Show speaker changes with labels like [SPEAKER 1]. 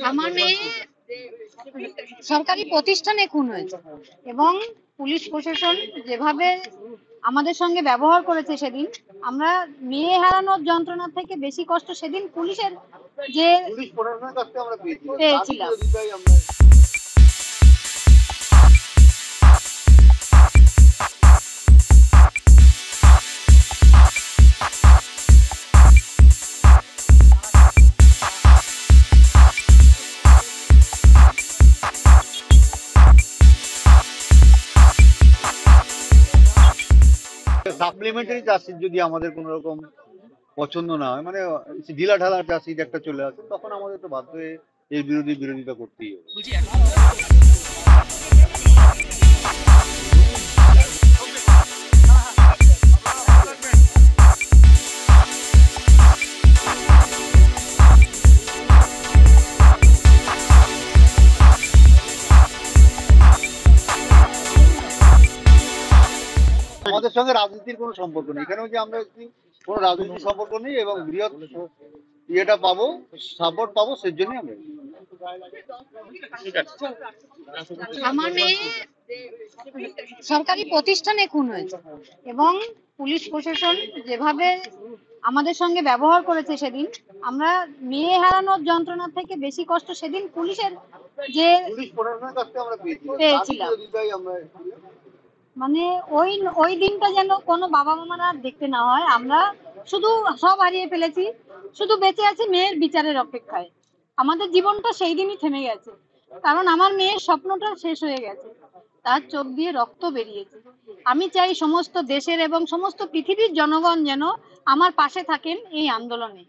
[SPEAKER 1] আমার মেয়ে সরকারি প্রতিষ্ঠানে খুন হয়েছে এবং পুলিশ প্রশাসন যেভাবে আমাদের সঙ্গে ব্যবহার করেছে সেদিন, আমরা মেয়ে হারানোর যন্ত্রণা থেকে বেশি কষ্ট সেদিন পুলিশের যে পেয়েছিলাম।
[SPEAKER 2] সাপ্লিমেন্টারি চাষির যদি আমাদের কোন রকম পছন্দ না হয়, মানে ঢিলা ঢালা চাষির একটা চলে আসে, তখন আমাদের তো বাধ্য হয়ে এর বিরোধিতা করতেই হবে। আমাদের সঙ্গে রাজনীতির কোনো সম্পর্ক নেই, এখানেও যে আমরা কোনো রাজনীতির সম্পর্ক নেই এবং বৃহৎ ইয়েটা পাবো, সাপোর্ট পাবো, সেই জন্যই আমরা।
[SPEAKER 1] আমার মেয়ে সরকারি প্রতিষ্ঠানে খুন হয়েছে এবং পুলিশ প্রশাসন যেভাবে আমাদের সঙ্গে ব্যবহার করেছে সেদিন, আমরা মেয়ে হারানোর যন্ত্রণা থেকে বেশি কষ্ট সেদিন পুলিশের যে পেয়েছিলাম। মানে ওই দিনটা যেন কোনো বাবা মামারা আর দেখতে না হয়। আমরা শুধু সব হারিয়ে ফেলেছি, শুধু বেঁচে আছি মেয়ের বিচারের অপেক্ষায়। আমাদের জীবনটা সেই দিনই থেমে গেছে, কারণ আমার মেয়ের স্বপ্নটা শেষ হয়ে গেছে, তার চোখ দিয়ে রক্ত বেরিয়েছে। আমি চাই সমস্ত দেশের এবং সমস্ত পৃথিবীর জনগণ যেন আমার পাশে থাকেন এই আন্দোলনে।